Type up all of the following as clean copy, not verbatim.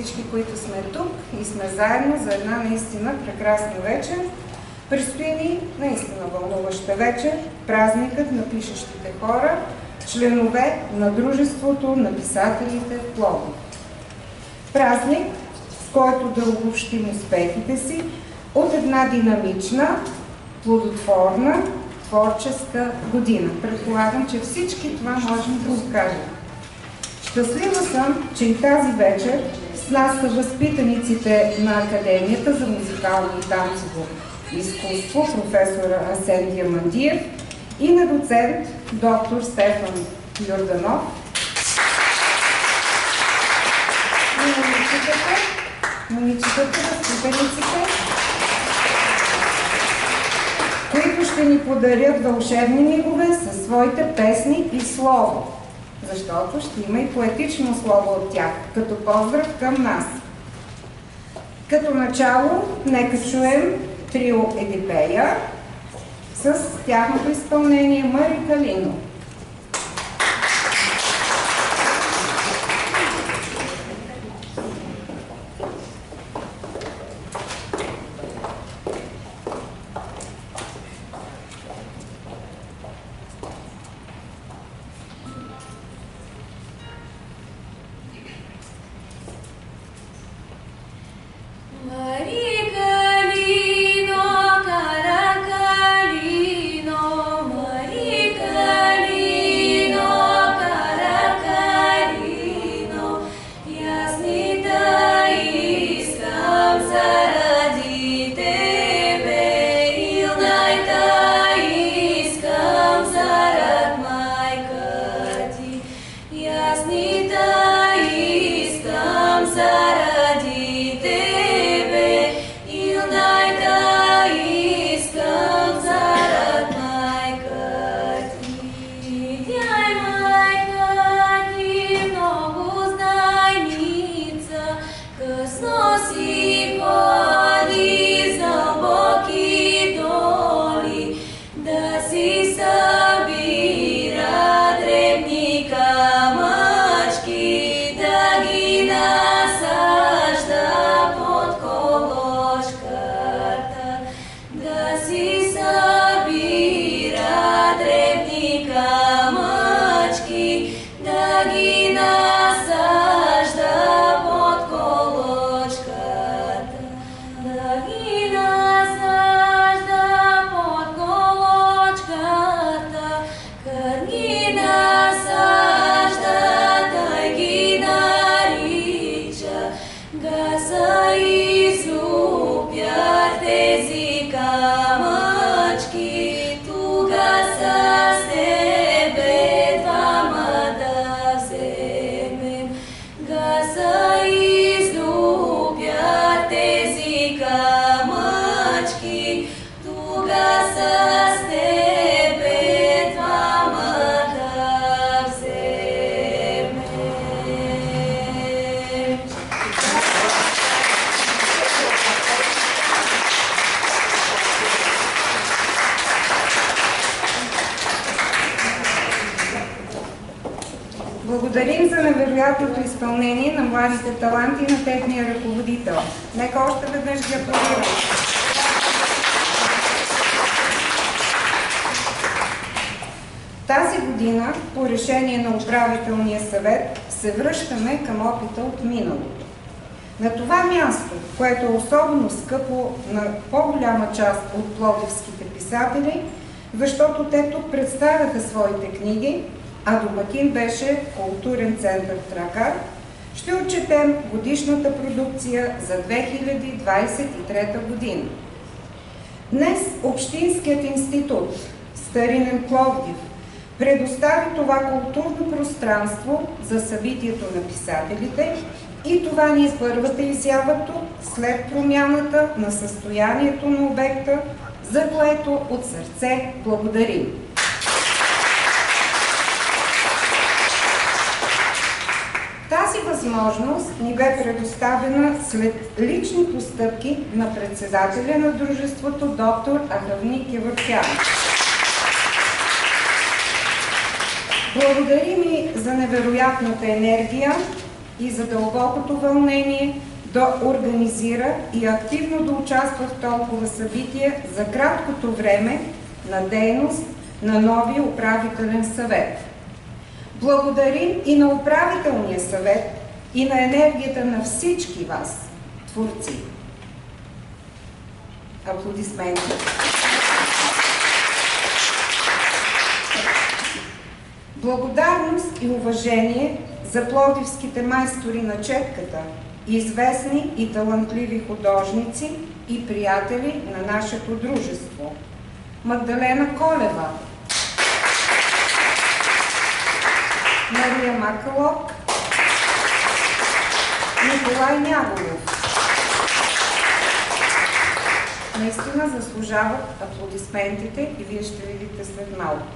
всички, които сме тук и сме заедно за една наистина прекрасна вечер. Предстои ни наистина вълнуваща вечер, празникът на пишещите хора, членове на Дружеството на писателите в Пловдив. Празник, с който да обобщим успехите си от една динамична, плодотворна, творческа година. Предполагам, че всички това можем да го кажем. Щастлива съм, че и тази вечер с нас са възпитаниците на Академията за музикално и танцово изкуство, професор Асен Диамандиев и на доцент доктор Стефан Йорданов. И момичетата, възпитаниците, които ще ни подарят вълшебни мигове със своите песни и слово, защото ще има и поетично слово от тях, като поздрав към нас. Като начало, нека чуем трио Едипея с тяхното изпълнение Мари Калино. Благодарим за невероятното изпълнение на младите таланти на техния ръководител. Нека още веднъж ги аплодираме. Тази година, по решение на управителния съвет, се връщаме към опита от миналото. На това място, което е особено скъпо на по-голяма част от пловдивските писатели, защото те тук представяха своите книги, а домакин беше културен център Тракар, ще отчетем годишната продукция за 2023 година. Днес Общинският институт Старинен Пловдив предостави това културно пространство за събитието на писателите и това ни е първата изява тук, след промяната на състоянието на обекта, за което от сърце благодарим. Тази възможност ни бе предоставена след лични постъпки на председателя на дружеството доктор Ахавни Кевъртян. Благодарим и за невероятната енергия, и за дълбокото вълнение да организира и активно да участва в толкова събития за краткото време на дейност на новия управителен съвет. Благодарим и на управителния съвет и на енергията на всички вас, творци. Аплодисменти. Благодарност и уважение за пловдивските майстори на четката, известни и талантливи художници и приятели на нашето дружество. Магдалена Колева, Мария Макалок, Николай Няголов. Наистина заслужават аплодисментите и вие ще видите след малко.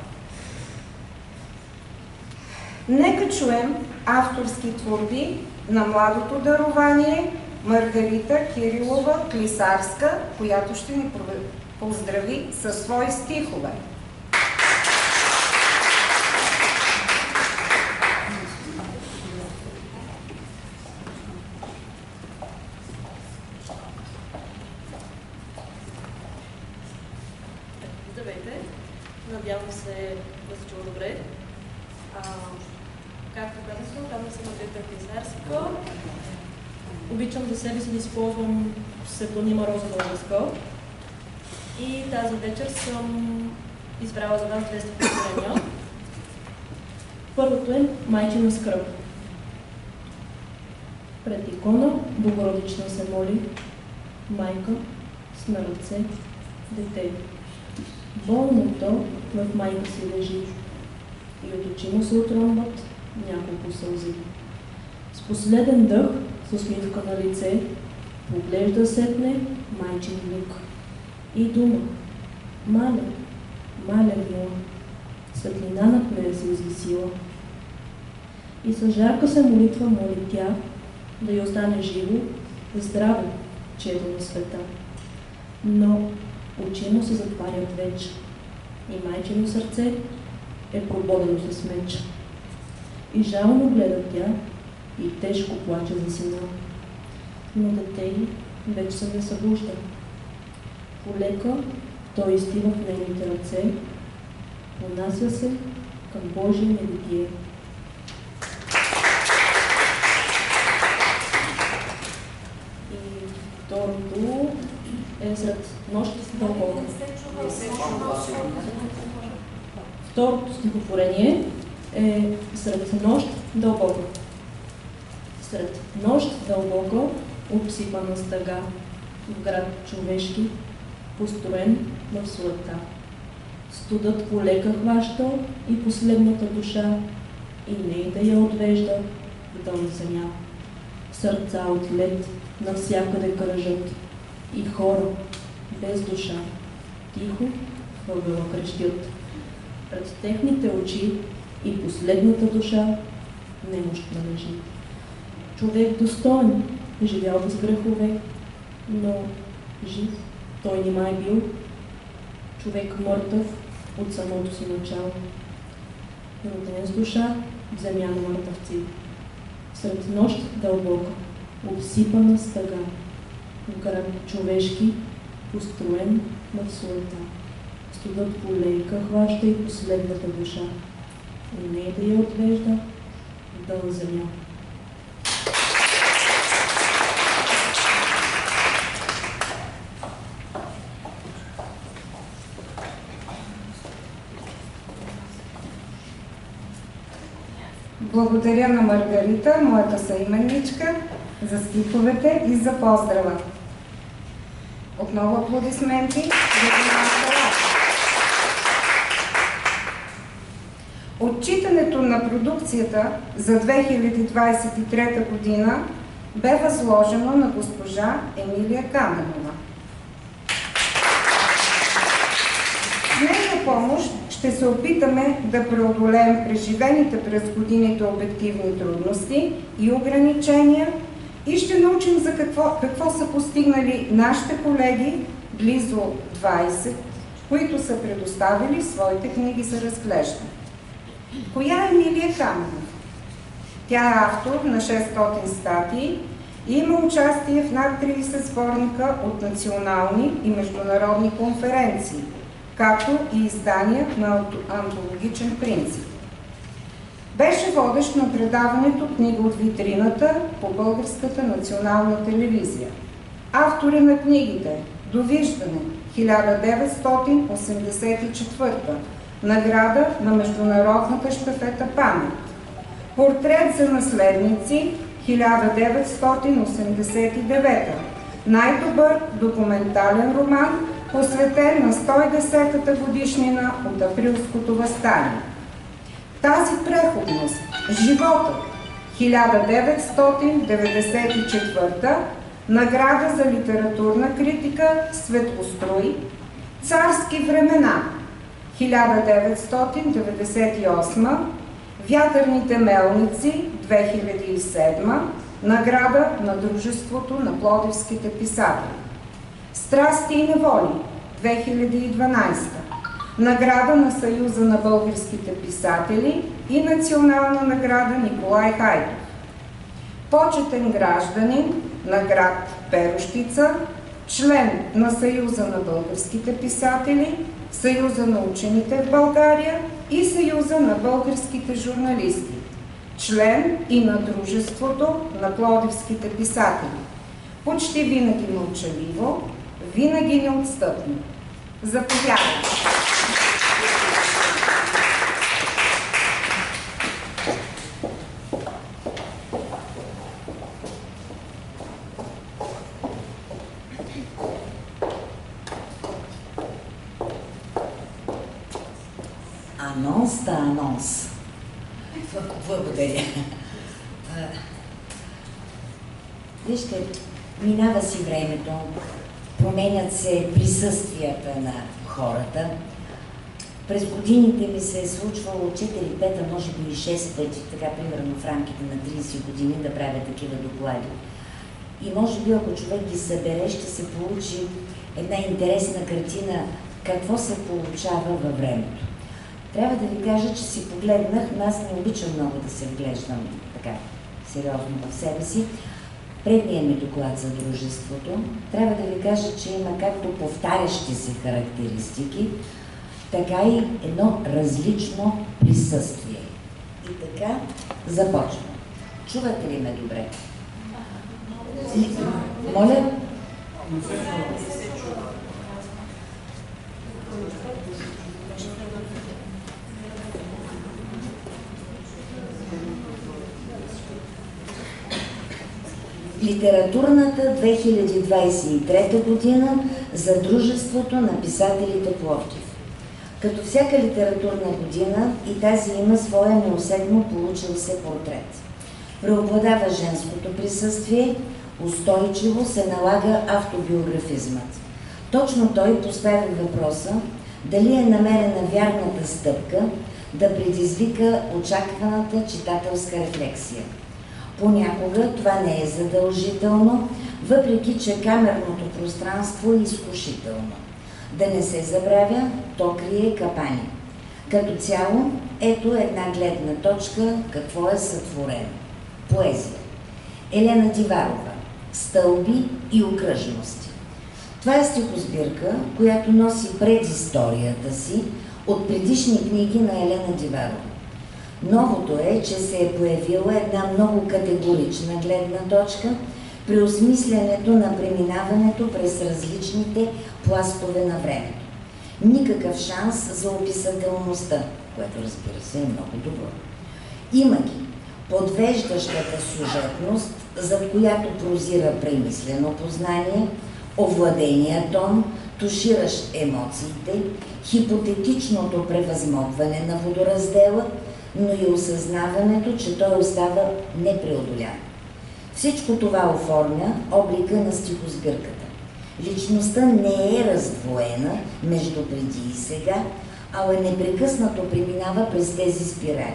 Нека чуем авторски творби на младото дарование Маргарита Кирилова Клисарска, която ще ни поздрави със свои стихове. Здравейте! Надявам се да се чува добре. Както казах, казвам се Маргарита Клисарска. Обичам за себе си да използвам псевдонима Роза Българска. И тази вечер съм избрала за вас две стихотворения. Първото е Майчина скръб. Пред икона Богородична се моли, майка с на ръце дете. Болното в майка си лежи и от очи му се отромват няколко сълзи. С последен дъх, с усмивка на лице, поглежда сетне майчин внук. И дума: маля, маля мила, светлина над нея се извисила. И с жарка се молитва моли тя да й остане живо, здраво, чедо на света. Но очи му се затварят вече и майчино сърце е прободено с меч. И жално гледа тя и тежко плаче за сина. Но дете й вече се не събужда. Полека той изтива в нейните ръце, понася се към Божие небитие. И второто е сред нощ дълбоко. Второто стихотворение е сред нощ дълбоко. Сред нощ дълбоко, обсипана с тъга, в град човешки, построен в суета. Студът полека хваща и последната душа, и не да я отвежда в дън земя. Сърца от лед навсякъде кръжат и хора без душа тихо въгъла крещят. Пред техните очи и последната душа немощна лежи. Човек достоен, живял без грехове, но жив той нима е бил. Човек мъртъв от самото си начало. Роден с душа в земя на мъртъвци. Сред нощ дълбока, обсипана с тъга, в град човешки, построен в суета. Студът полейка хваща и последната душа, и не да я отвежда в дън земя. Благодаря на Маргарита, моята съименничка, за стиховете и за поздрава. Отново аплодисменти. Отчитането на продукцията за 2023 година бе възложено на госпожа Емилия Каменова. С нейна помощ ще се опитаме да преодолеем преживените през годините обективни трудности и ограничения и ще научим за какво са постигнали нашите колеги, близо 20, които са предоставили своите книги за разглеждане. Коя е Емилия Каменова? Тя е автор на 600 статии и има участие в над 30 сборника от национални и международни конференции, както и издания на антологичен принцип. Беше водещ на предаването «Книга от витрината» по Българската национална телевизия. Автор е на книгите «Довиждане» 1984, награда на Международната щафета «Памет», Портрет за наследници 1989, най-добър документален роман, посветен на 110-та годишнина от Априлското въстание. Тази преходност, живота 1994, награда за литературна критика Светлострой, Царски времена 1998, Вятърните мелници 2007, награда на Дружеството на пловдивските писатели. Страсти и неволи 2012, награда на Съюза на българските писатели и национална награда Николай Хайтов. Почетен гражданин на град Перущица, член на Съюза на българските писатели, Съюза на учените в България и Съюза на българските журналисти, член и на Дружеството на пловдивските писатели. Почти винаги мълчаливо, винаги неотстъпно. Заповядайте! Анонс да анонс. Благодаря. Вижте, минава си времето, променят се присъствията на хората. През годините ми се е случвало 4-5, а може би и 6 пъти, така примерно в рамките на 30 години да правя такива доклади. И може би, ако човек ги събере, ще се получи една интересна картина какво се получава във времето. Трябва да ви кажа, че си погледнах, но аз не обичам много да се вглеждам така сериозно в себе си. Предният ми доклад за дружеството, трябва да ви кажа, че има както повтарящи се характеристики, така и едно различно присъствие. И така започвам. Чувате ли ме добре? Моля? Литературната 2023 година за Дружеството на писателите Пловдив. Като всяка литературна година и тази има своя неусетно получил се портрет. Преобладава женското присъствие, устойчиво се налага автобиографизмът. Точно той поставя въпроса дали е намерена вярната стъпка да предизвика очакваната читателска рефлексия. Понякога това не е задължително, въпреки че камерното пространство е изкушително. Да не се забравя, то крие капани. Като цяло, ето една гледна точка какво е сътворено. Поезия. Елена Диварова. Стълби и окръжности. Това е стихосбирка, която носи предисторията си от предишни книги на Елена Диварова. Новото е, че се е появила една много категорична гледна точка при осмислянето на преминаването през различните пластове на времето. Никакъв шанс за описателността, което разбира се е много добро. Има ги подвеждащата сюжетност, зад която прозира премислено познание, овладения тон, туширащ емоциите, хипотетичното превъзмогване на водораздела, но и осъзнаването, че той остава непреодолян. Всичко това оформя облика на стихосбирката. Личността не е раздвоена между преди и сега, а непрекъснато преминава през тези спирали.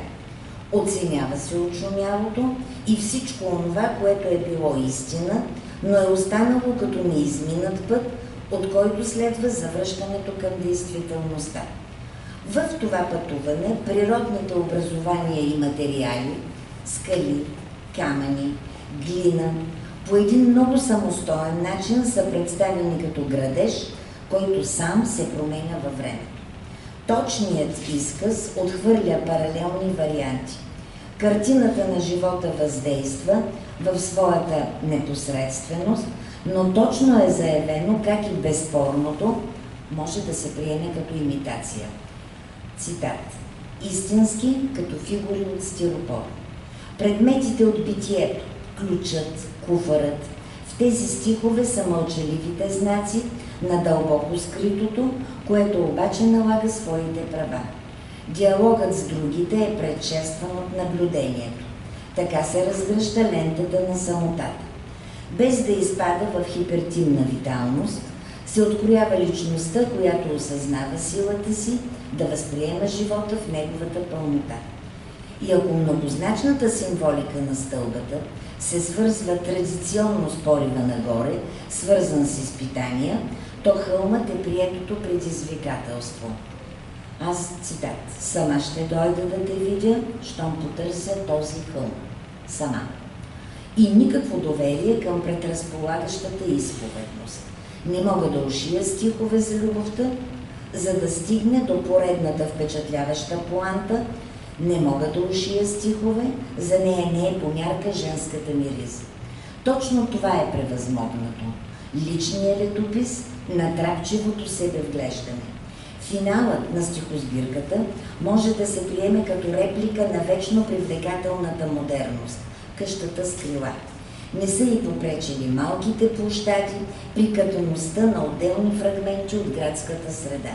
Оценява се отшумялото и всичко онова, което е било истина, но е останало като неизминат път, от който следва завръщането към действителността. В това пътуване природните образования и материали, скали, камъни, глина, по един много самостоен начин са представени като градеж, който сам се променя във времето. Точният изказ отхвърля паралелни варианти. Картината на живота въздейства в своята непосредственост, но точно е заявено как и безспорното може да се приеме като имитация. Цитат. Истински като фигури от стиропор. Предметите от битието, ключът, куфарът, в тези стихове са мълчаливите знаци на дълбоко скритото, което обаче налага своите права. Диалогът с другите е предшестван от наблюдението. Така се разгръща лентата на самотата. Без да изпада в хипертимна виталност, се откроява личността, която осъзнава силата си да възприема живота в неговата пълнота. И ако многозначната символика на стълбата се свързва традиционно с порива нагоре, свързан с изпитания, то хълмът е приетото предизвикателство. Аз, цитат, сама ще дойда да те видя, щом потърся този хълм. Сама. И никакво доверие към предразполагащата изповедност. Не мога да ушия стихове за любовта, за да стигне до поредната впечатляваща поанта. Не мога да ушия стихове, за нея не е понярка женската ми риза. Точно това е превъзмогнато. Личният летопис на трапчивото себевглеждане. Финалът на стихосбирката може да се приеме като реплика на вечно привлекателната модерност – къщата с крила. Не са и попречили малките площади, прикатаността на отделни фрагменти от градската среда.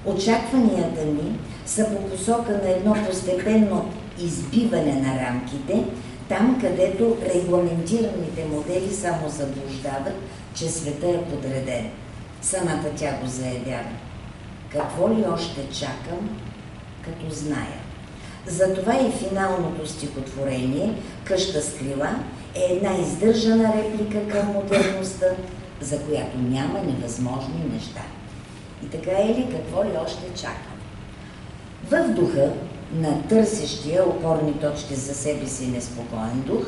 Очакванията ми са по посока на едно постепенно избиване на рамките, там където регламентираните модели само заблуждават, че света е подреден. Самата тя го заявява. Какво ли още чакам, като зная? Затова и финалното стихотворение «Къща с крила» е една издържана реплика към модерността, за която няма невъзможни неща. И така е ли, какво ли още чакам? В духа на търсещия опорни точки за себе си неспокоен дух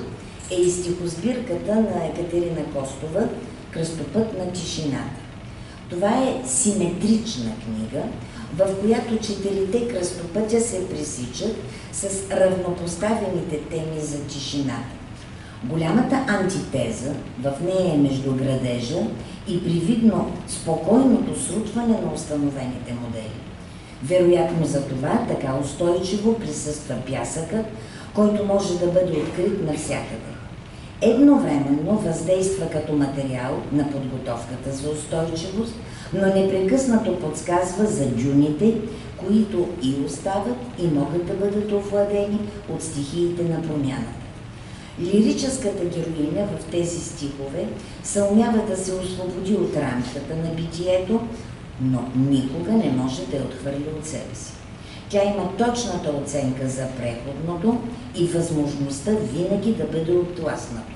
е и стихосбирката на Екатерина Костова «Кръстопът на тишината». Това е симетрична книга, в която четирите кръстопътя се пресичат с равнопоставените теми за тишината. Голямата антитеза в нея е между градежа и привидно спокойното срутване на установените модели. Вероятно за това така устойчиво присъства пясъкът, който може да бъде открит навсякъде. Едновременно въздейства като материал на подготовката за устойчивост, но непрекъснато подсказва за дюните, които и остават и могат да бъдат овладени от стихиите на промяната. Лирическата героиня в тези стихове съумява да се освободи от рамката на битието, но никога не може да я отхвърли от себе си. Тя има точната оценка за преходното и възможността винаги да бъде оттласнато.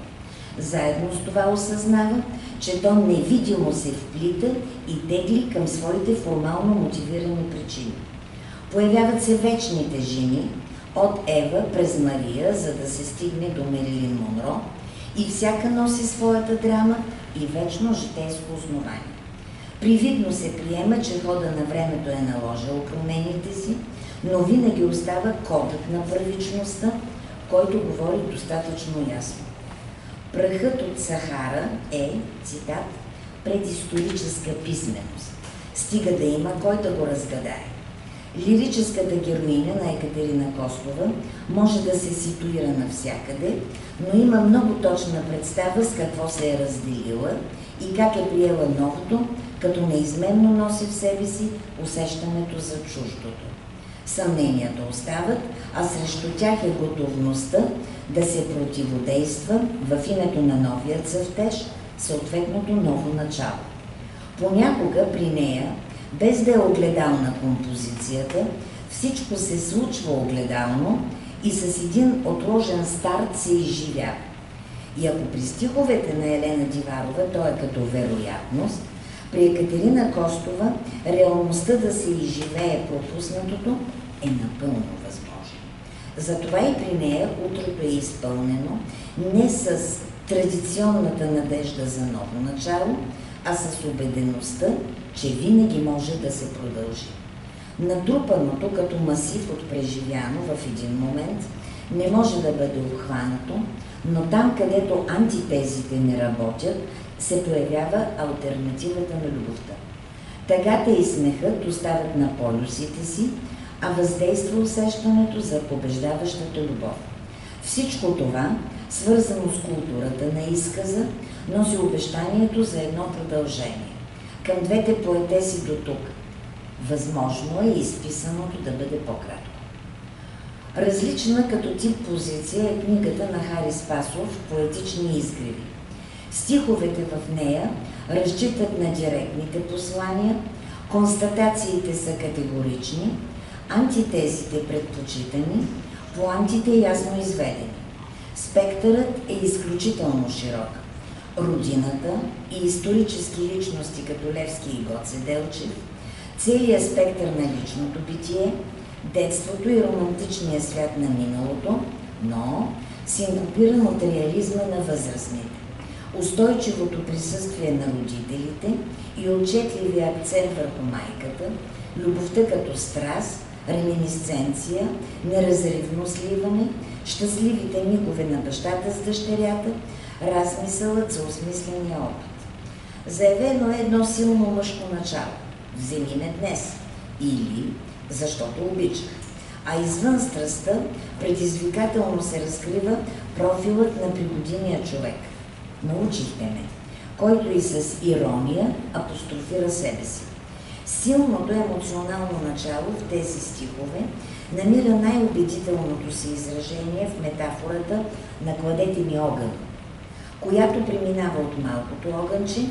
Заедно с това осъзнава, че то невидимо се вплита и тегли към своите формално мотивирани причини. Появяват се вечните жени, от Ева през Мария, за да се стигне до Мерилин Монро, и всяка носи своята драма и вечно житейско основание. Привидно се приема, че хода на времето е наложил промените си, но винаги остава кодът на правичността, който говори достатъчно ясно. Прахът от Сахара е, цитат, предисторическа писменост. Стига да има кой да го разгадае. Лирическата героиня на Екатерина Костова може да се ситуира навсякъде, но има много точна представа с какво се е разделила и как е приела новото, като неизменно носи в себе си усещането за чуждото. Съмненията остават, а срещу тях е готовността да се противодейства в името на новия цъфтеж, съответното ново начало. Понякога при нея, без да е огледална композицията, всичко се случва огледално и с един отложен старт се изживява. И ако при стиховете на Елена Диварова то е като вероятност, при Екатерина Костова реалността да се изживее пропуснатото е напълно възможно. Затова и при нея утрото е изпълнено не с традиционната надежда за ново начало, а с убедеността, че винаги може да се продължи. Натрупаното като масив от преживяно в един момент не може да бъде обхванато, но там, където антитезите не работят, се появява алтернативата на любовта. Тъгата и смехът остават на полюсите си, а въздейства усещането за побеждаващата любов. Всичко това, свързано с културата на изказа, носи обещанието за едно продължение. Към двете поетеси до тук. Възможно е изписаното да бъде по-кратко. Различна като тип позиция е книгата на Хари Спасов «Поетични изгреви». Стиховете в нея разчитат на директните послания, констатациите са категорични, антитезите предпочитани, поантите ясно изведени. Спектърът е изключително широк. Родината и исторически личности като Левски и Гоце Делчев, целият спектър на личното битие, детството и романтичния свят на миналото, но синкопиран от реализма на възрастните. Устойчивото присъствие на родителите и отчетливия акцент върху майката, любовта като страст, реминисценция, неразривно сливане, щастливите мигове на бащата с дъщерята, размисълът за осмисления опит. Заявено е едно силно мъжко начало. Вземи ме днес. Или защото обичах. А извън страстта, предизвикателно се разкрива профилът на пригодения човек. Научихте ме, който и с ирония апострофира себе си. Силното емоционално начало в тези стихове намира най-убедителното си изражение в метафората на "Кладете ми огън", която преминава от малкото огънче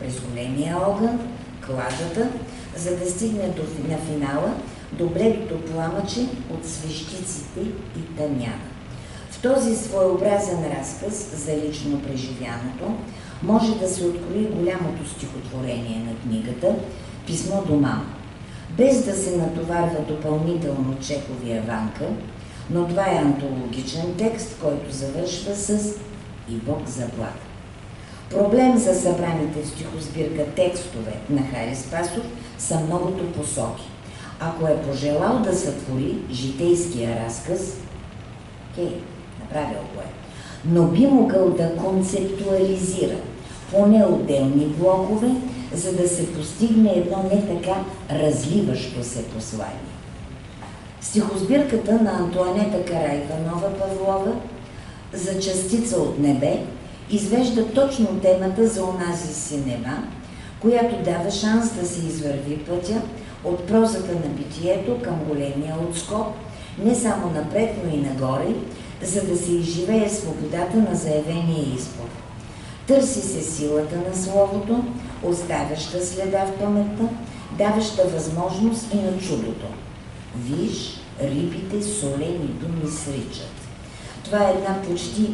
през големия огън, кладата, за да стигне на финала до бледото пламъче от свещиците и тъмяна. В този своеобразен разказ за лично преживяното може да се открои голямото стихотворение на книгата "Писмо до мама", без да се натоварва допълнително Чеховия Ванка, но това е антологичен текст, който завършва с "И Бог заплака". Проблем за събраните в стихосбирка текстове на Хари Спасов са многото посоки. Ако е пожелал да сътвори житейския разказ, направил го е, но би могъл да концептуализира поне отделни блокове, за да се постигне едно не така разливащо се послание. Стихосбирката на Антоанета Караиванова-Павлова "За частица от небе" извежда точно темата за онази синева, която дава шанс да се извърви пътя от прозата на битието към големия отскок, не само напред, но и нагоре, за да се изживее свободата на заявения избор. Търси се силата на словото, оставяща следа в паметта, даваща възможност и на чудото. Виж, рибите солени думи сричат. Това е една почти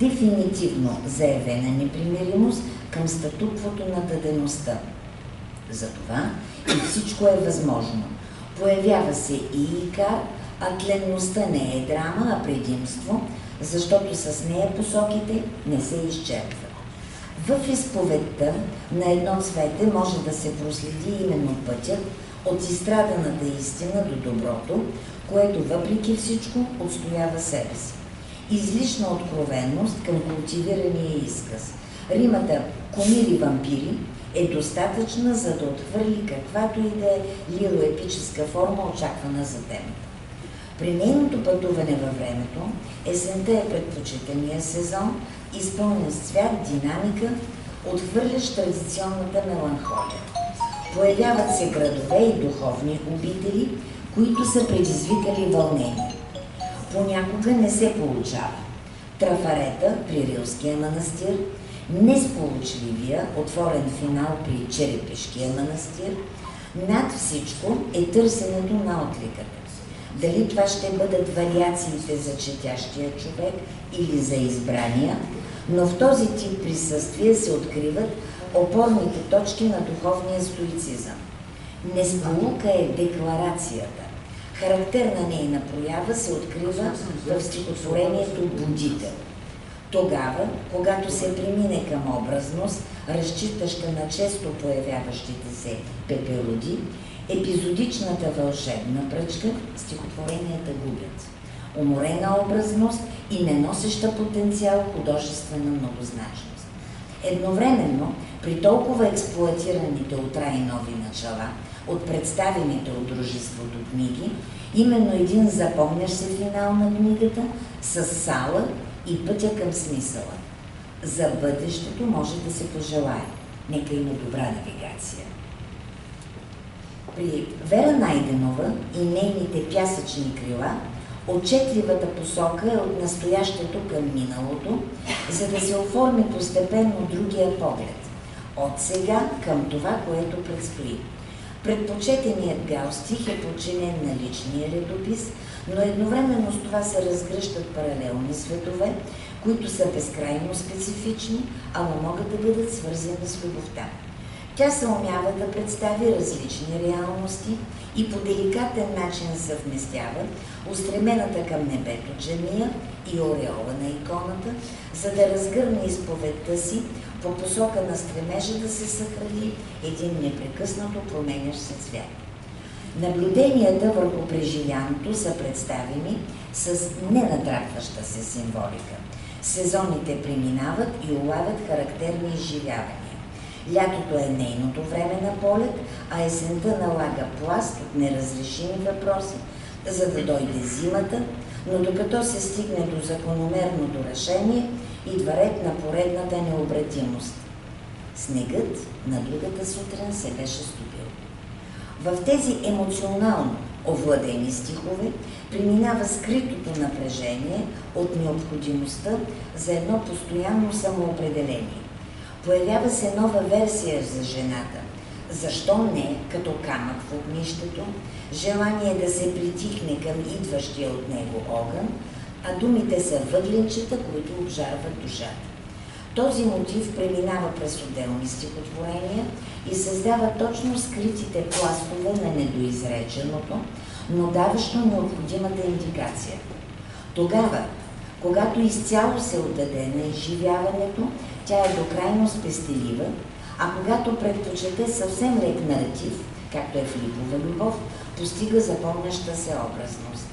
дефинитивно заявена непримиримост към статуквото на дадеността. Затова и всичко е възможно. Появява се и икар, а тленността не е драма, а предимство, защото с нея посоките не се изчерпват. В изповедта на едно цвете може да се проследи именно пътят от изстраданата истина до доброто, което въпреки всичко отстоява себе си. Излишна откровенност към култивирания изказ. Римата "комири-вампири" е достатъчна, за да отхвърли каквато и да е лироепическа форма, очаквана за темата. При нейното пътуване във времето, есента е предпочитания сезон, изпълнен с цвят, динамика, отхвърлящ традиционната меланхолия. Появяват се градове и духовни обители, които са предизвикали вълнение. Понякога не се получава. Трафарета при Рилския манастир, несполучливия отворен финал при Черепешкия манастир, над всичко е търсенето на отликата. Дали това ще бъдат вариациите за четящия човек или за избрания, но в този тип присъствие се откриват опорните точки на духовния стоицизъм. Несполука е декларацията. Характерна нейна проява се открива в стихотворението «Будител». Тогава, когато се премине към образност, разчитаща на често появяващите се пеперуди, епизодичната вълшебна пръчка, стихотворенията губят. Уморена образност и не носеща потенциал художествена многозначност. Едновременно, при толкова експлоатираните от рай нови начала, от представените от дружеството книги, именно един запомнящ се финал на книгата с сала и пътя към смисъла. За бъдещето може да се пожелае. Нека има добра навигация. При Вера Найденова и нейните пясъчни крила отчетливата посока е от настоящето към миналото, за да се оформи постепенно другия поглед. От сега към това, което предстои. Предпочетеният Гал стих е подчинен на личния редопис, но едновременно с това се разгръщат паралелни светове, които са безкрайно специфични, ама могат да бъдат свързани с любовта. Тя се умява да представи различни реалности и по деликатен начин съвместява устремената към небето джамия и ореола на иконата, за да разгърне изповедта си по посока на стремежа да се съхрани един непрекъснато променящ се свят. Наблюденията върху преживяното са представени с ненатрапваща се символика. Сезоните преминават и улавят характерни изживявания. Лятото е нейното време на полет, а есента налага пласт от неразрешими въпроси, за да дойде зимата, но докато се стигне до закономерното решение, идва ред на поредната необратимост. Снегът на другата сутрин се беше стопил. В тези емоционално овладени стихове преминава скритото напрежение от необходимостта за едно постоянно самоопределение. Появява се нова версия за жената. Защо не, като камък в огнището, желание да се притихне към идващия от него огън, а думите са въгленчета, които обжарват душата. Този мотив преминава през отделни стихотворения и създава точно скритите пластове на недоизреченото, но даващо необходимата индикация. Тогава, когато изцяло се отдаде на изживяването, тя е до крайност пестелива, а когато предпочете съвсем лек наратив, както е в Липова любов, постига запомняща се образност.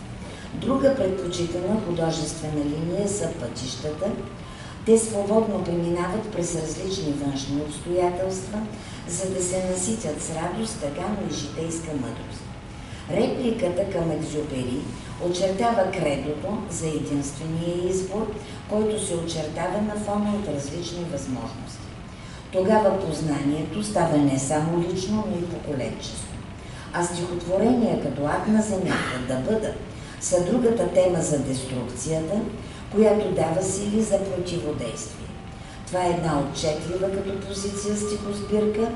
Друга предпочитана художествена линия са пътищата. Те свободно преминават през различни външни обстоятелства, за да се наситят с радост, тъга, но и житейска мъдрост. Репликата към Екзюпери очертава кредото за единствения избор, който се очертава на фона от различни възможности. Тогава познанието става не само лично, но и поколенчество. А стихотворения като акт на земята да бъдат са другата тема за деструкцията, която дава сили за противодействие. Това е една отчетлива като позиция стихосбирка,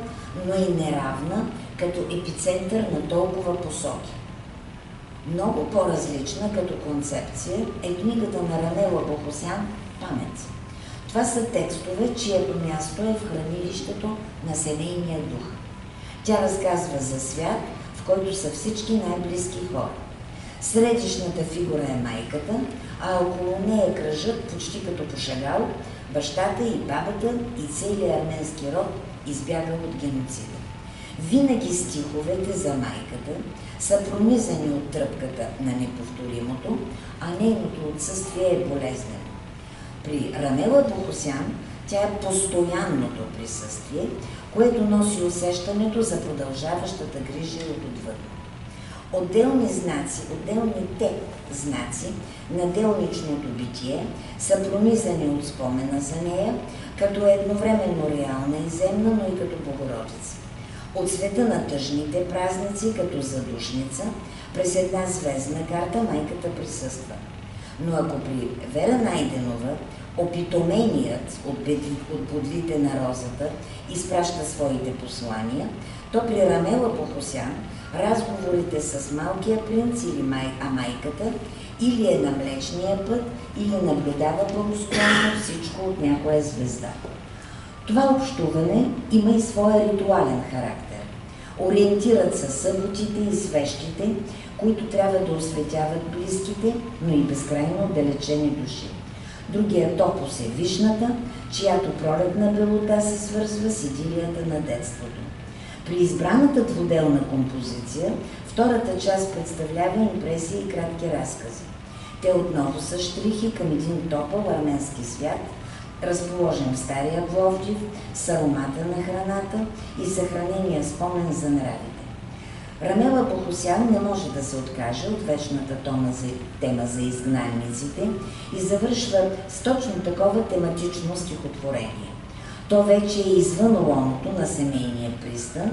но и неравна като епицентър на толкова посоки. Много по-различна като концепция е книгата на Ранела Бохосян «Памет». Това са текстове, чието място е в хранилището на семейния дух. Тя разказва за свят, в който са всички най-близки хора. Средишната фигура е майката, а около нея кръжат почти като по шагал бащата и бабата и целият арменски род избягал от геноцида. Винаги стиховете за майката са пронизани от тръпката на неповторимото, а нейното отсъствие е болезнено. При Ранела Бохосян тя е постоянното присъствие, което носи усещането за продължаващата грижа отвъдно. Отделните знаци на делничното битие са пронизани от спомена за нея, като едновременно реална и земна, но и като Богородица. От света на тъжните празници, като задушница, през една звездна карта майката присъства. Но ако при Вера Найденова опитоменият от бодлите на розата изпраща своите послания, то при Ранела Бохосян разговорите с малкия принц или майката или е на Млечния път, или наблюдава благосклонно всичко от някоя звезда. Това общуване има и своя ритуален характер. Ориентират са съботите и свещите, които трябва да осветяват близките, но и безкрайно отдалечени души. Другият топос е вишната, чиято пролетна белота се свързва с идилията на детството. При избраната двуделна композиция, втората част представлява импресии и кратки разкази. Те отново са щрихи към един топъл арменски свят, разположен в Стария Пловдив, с аромата на храната и съхранения спомен за нравите. Рамела Бохосян не може да се откаже от вечната тема за изгнанниците и завършва с точно такова тематично стихотворение. То вече е извън лоното на семейния пристан,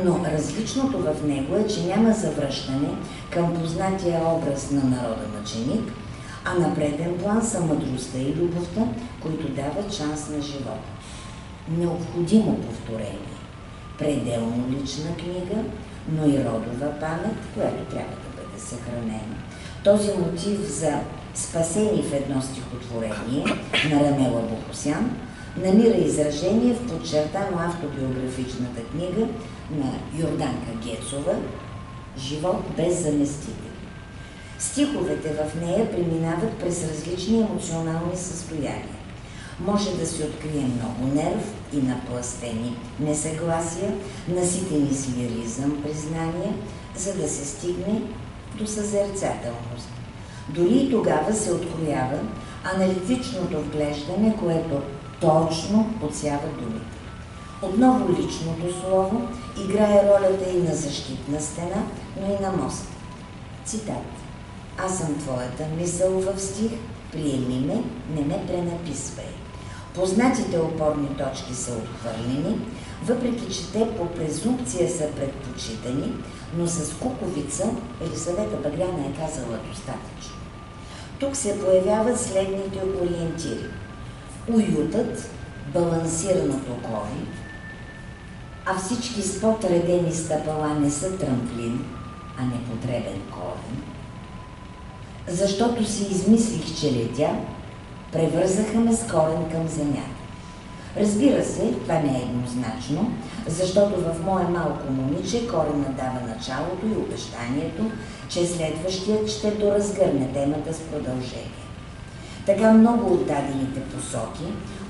но различното в него е, че няма завръщане към познатия образ на народа мъченик, а на преден план са мъдростта и любовта, които дават шанс на живота. Необходимо повторение, пределно лична книга, но и родова памет, която трябва да бъде съхранена. Този мотив за спасени в едно стихотворение на Рамела Бохосян намира изражение в подчертано автобиографичната книга на Йорданка Гецова «Живот без заместители». Стиховете в нея преминават през различни емоционални състояния. Може да се открие много нерв и напластени несъгласия, наситени с лиризъм, признания, за да се стигне до съзерцателност. Дори и тогава се откроява аналитичното вглеждане, което точно подсява думите. Отново личното слово играе ролята и на защитна стена, но и на мост. Цитат: «Аз съм твоята мисъл в стих, приеми ме, не ме пренаписвай». Познатите опорни точки са отхвърлени, въпреки че те по презумпция са предпочитани, но с куковица Елисавета Багряна е казала достатъчно. Тук се появяват следните ориентири: уютът, балансираното кори, а всички с подредени стъпала не са трамплин, а непотребен корен. Защото си измислих, че летя, превързаха ме с корен към земята. Разбира се, това не е еднозначно, защото в мое малко момиче корена дава началото и обещанието, че следващият ще доразгърне темата с продължение. Така много от дадените посоки,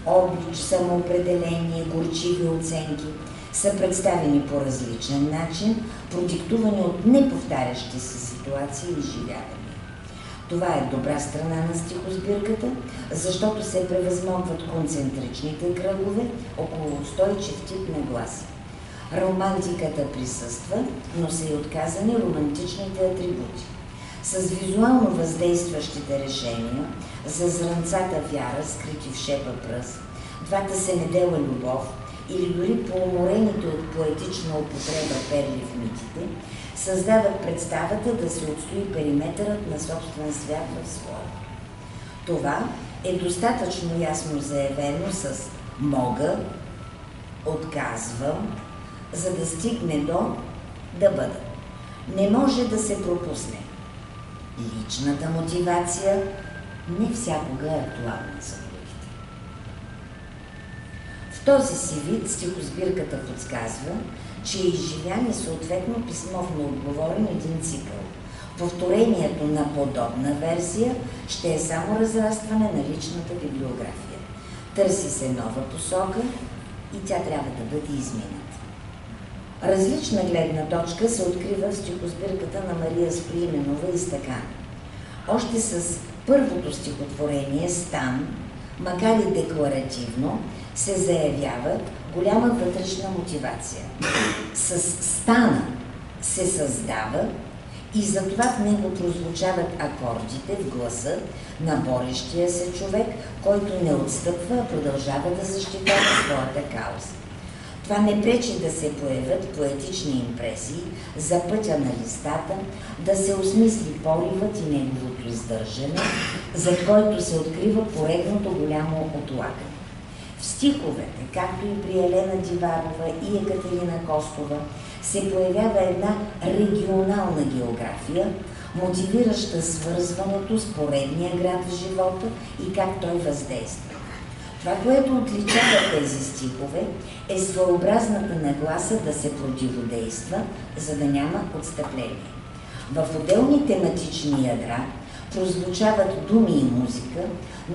облич, самоопределение, горчиви оценки, са представени по различен начин, продиктувани от неповтарящи се ситуации и изживявания. Това е добра страна на стихосбирката, защото се превъзмогват концентричните кръгове около устойчив тип на глас. Романтиката присъства, но са и отказани романтичните атрибути. С визуално въздействащите решения за зранцата вяра, скрити в шепа пръст, двата семедела любов или дори по-уморените от поетична употреба перли в митите, създават представата да се отстои периметърът на собствен свят в своя. Това е достатъчно ясно заявено с «мога», «отказвам», за да стигне до «да бъда». Не може да се пропусне. Личната мотивация не всякога е актуална за другите. В този си вид стихосбирката подсказва, че е изживян и съответно писмовно отговорен един цикъл. Повторението на подобна версия ще е само разрастване на личната библиография. Търси се нова посока и тя трябва да бъде измината. Различна гледна точка се открива в стихосбирката на Мария Стоименова и Стакан. Още с първото стихотворение «Стан», макар и декларативно, се заявява голяма вътрешна мотивация. С стана се създава и затова в него прозвучават акордите в гласа на борещия се човек, който не отстъпва, а продължава да защитава своята кауза. Това не пречи да се появят поетични импресии за пътя на листата, да се осмисли поривът и неговото издържане, за който се открива поредното голямо отлагане. В стиховете, както и при Елена Диварова и Екатерина Костова, се появява една регионална география, мотивираща свързването с поредния град в живота и как той въздейства. Това, което отличава тези стихове, е своеобразната нагласа да се противодейства, за да няма отстъпление. В отделни тематични ядра прозвучават думи и музика,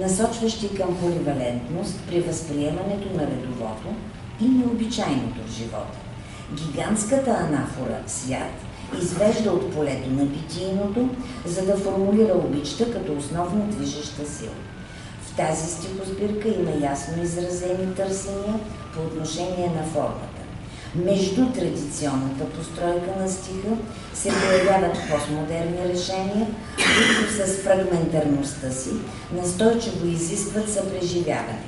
насочващи към поливалентност при възприемането на редовото и необичайното в живота. Гигантската анафора «Свят» извежда от полето на битийното, за да формулира обичта като основна движеща сила. В тази стихосбирка има ясно изразени търсения по отношение на формата. Между традиционната постройка на стиха се появяват постмодерни решения, които с фрагментарността си настойчиво изискват съпреживяване.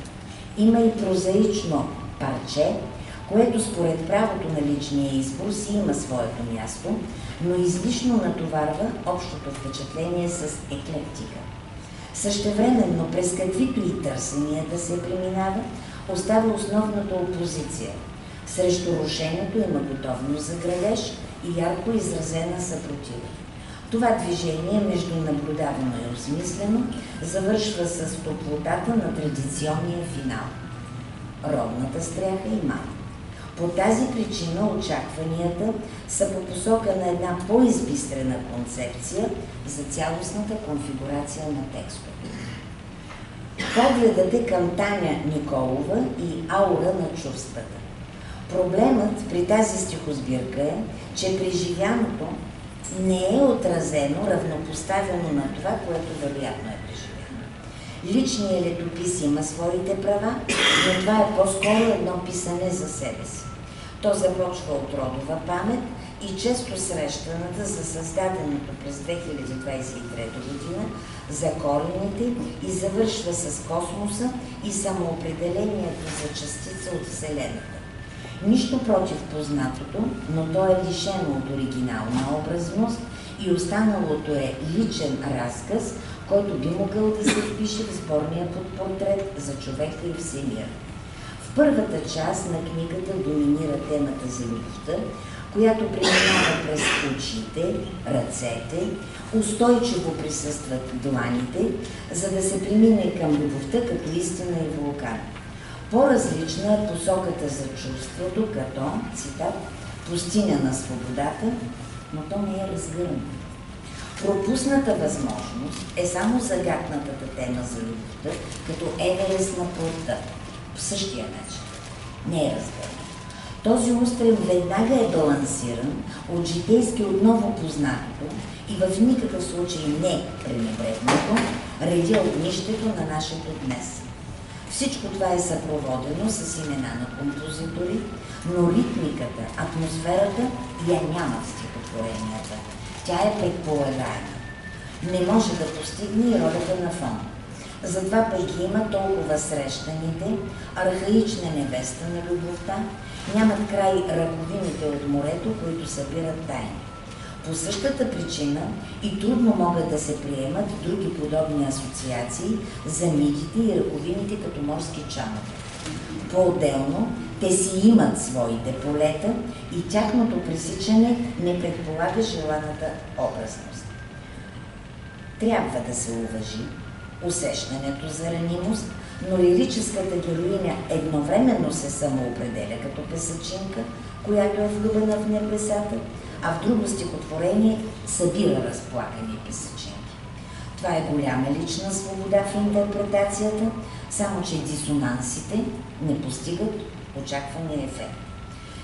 Има и прозаично парче, което според правото на личния избор си има своето място, но излишно натоварва общото впечатление с еклектика. Същевременно, през каквито и търсения да се преминава, остава основната опозиция. Срещу рушението има готовност за градеж и ярко изразена съпротива. Това движение, между наблюдавано и осмислено, завършва с топлотата на традиционния финал – родната стряха и мама. По тази причина очакванията са по посока на една по-избистрена концепция за цялостната конфигурация на текстове. Погледът е към Таня Николова и аура на чувствата. Проблемът при тази стихосбирка е, че преживяното не е отразено, равнопоставено на това, което вероятно е преживяно. Личният летопис има своите права, но това е по-скоро едно писане за себе си. То започва от родова памет и често срещаната за създаденото през 2023 година за корените и завършва с космоса и самоопределението за частица от Вселената. Нищо против познатото, но то е лишено от оригинална образност и останалото е личен разказ, който би могъл да се впише в сборния подпортрет за човека и всемир. В първата част на книгата доминира темата за любовта, която преминава през очите, ръцете, устойчиво присъстват дланите, за да се премине към любовта като истина и вулкан. По-различна е посоката за чувството, като, цитат, пустиня на свободата, но то не е разгърнато. Пропусната възможност е само загатнатата тема за любовта, като Еверест на плътта, по същия начин. Не е разгърнато. Този устрем веднага е балансиран от житейски отново познатото и в никакъв случай не пренебрегнато, реди огнището на нашето днес. Всичко това е съпроводено с имена на композитори, но ритмиката, атмосферата я няма в стихотворенията. Тя е предполагаема. Не може да постигне и ролята на фон. Затова пък ги има толкова срещаните, архаична невеста на любовта, нямат край ръковините от морето, които събират тайни. По същата причина и трудно могат да се приемат други подобни асоциации за мидите и ръковините като морски чанове. По-отделно, те си имат своите полета и тяхното пресичане не предполага желаната образност. Трябва да се уважи усещането за ранимост, но лирическата героиня едновременно се самоопределя като песачинка, която е влюбена в небесата, а в друго стихотворение събира разплакани песачинки. Това е голяма лична свобода в интерпретацията, само че дисонансите не постигат очаквания ефект.